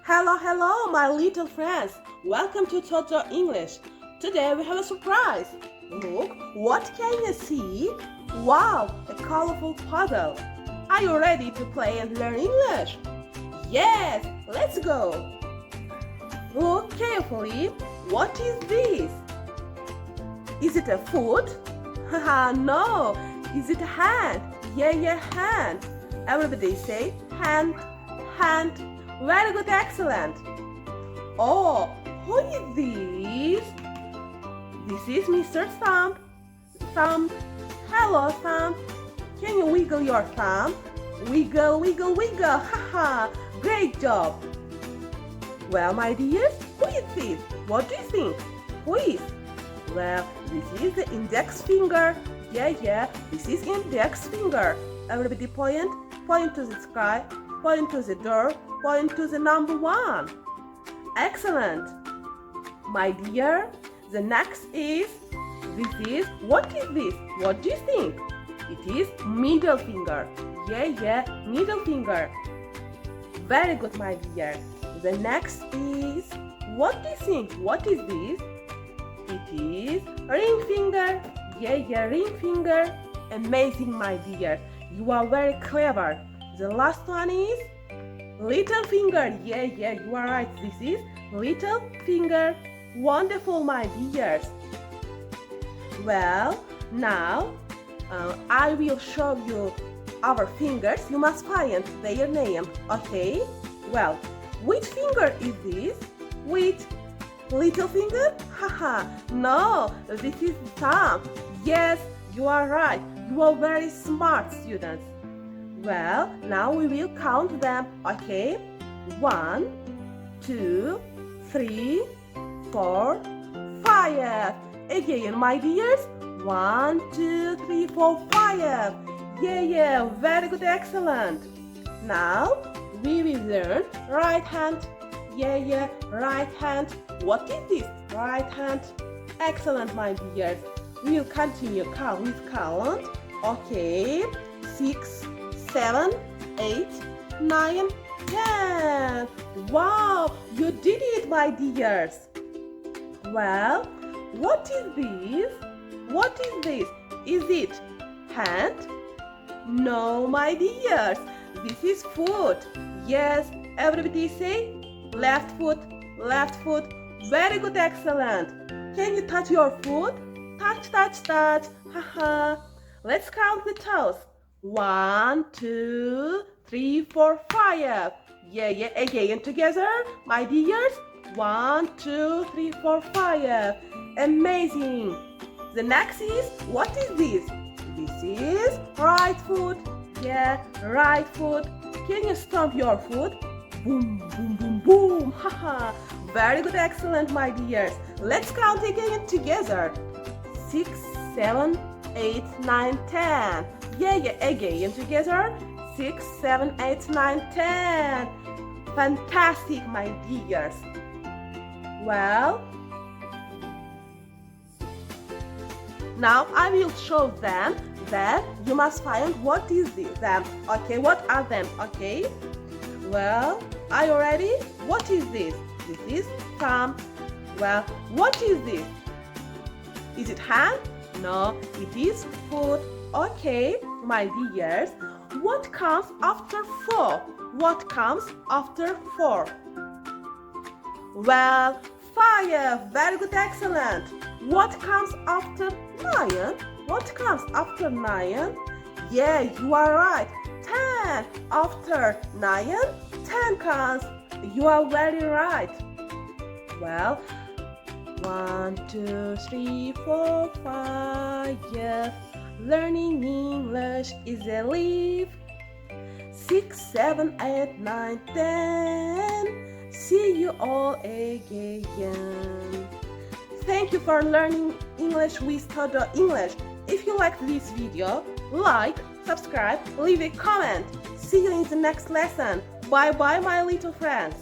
Hello, my little friends. Welcome to Toddlo English. Today we have a surprise. Look, what can you see? Wow, a colorful puzzle. Are you ready to play and learn English? Yes, let's go. Look carefully. What is this? Is it a foot? Haha, no. Is it a hand? Yeah, hand. Everybody say hand, hand. Very good, excellent. Oh, who is this? This is Mr. Thumb. Thumb. Hello, Thumb. Can you wiggle your thumb? Wiggle, wiggle, wiggle. Haha, great job. Well, my dears, who is this? What do you think? Who is? Well, this is the index finger. Yeah, this is index finger. Everybody point to the sky, point to the door, point to the number 1. Excellent. My dear, the next is, what is this? What do you think? It is middle finger. Yeah, middle finger. Very good, my dear. The next is, what do you think? What is this? It is ring finger. Yeah, ring finger. Amazing, my dear. You are very clever. The last one is little finger. Yeah, you are right. This is little finger. Wonderful, my dears. Well, now I will show you our fingers. You must find their name, okay? Well, which finger is this? Which little finger? Haha, no, this is thumb. Yes, you are right. You are very smart students. Well, now we will count them, okay? 1, 2, 3, 4, 5. Again, my dears. 1, 2, 3, 4, 5. Yeah, very good, excellent. Now we will learn right hand. Yeah, right hand. What is this? Right hand. Excellent, my dears. We will continue with count. Okay. 6, 7, 8, 9, 10. Wow, you did it, my dears. Well, what is this? What is this? Is it hand? No, my dears. This is foot. Yes, everybody say left foot, left foot. Very good, excellent. Can you touch your foot? Touch. Haha. Let's count the toes. 1, 2, 3, 4, 5. Yeah, again together, my dears. 1, 2, 3, 4, 5. Amazing. The next is, what is this? This is right foot. Yeah, right foot. Can you stomp your foot? Boom. Haha. Very good, excellent, my dears. Let's count again together. 6, 7, 8, 9, 10. Yeah, again together. 6, 7, 8, 9, 10. Fantastic, my dears. Well, now I will show them that you must find what is them. Okay, what are them? Okay. Well, are you ready? What is this? This is thumb. Well, what is this? Is it hand? No, it is foot. Okay, my dears. What comes after 4? What comes after 4? Well, 5. Very good, excellent. What comes after 9? What comes after 9? Yeah, you are right. 10. After 9, 10 comes. You are very right. Well, 1, 2, 3, 4, 5. Yeah. Learning English is a leap. 6, 7, 8, 9, 10. See you all again. Thank you for learning English with Toddlo English. If you liked this video, like, subscribe, leave a comment. See you in the next lesson. Bye, my little friends.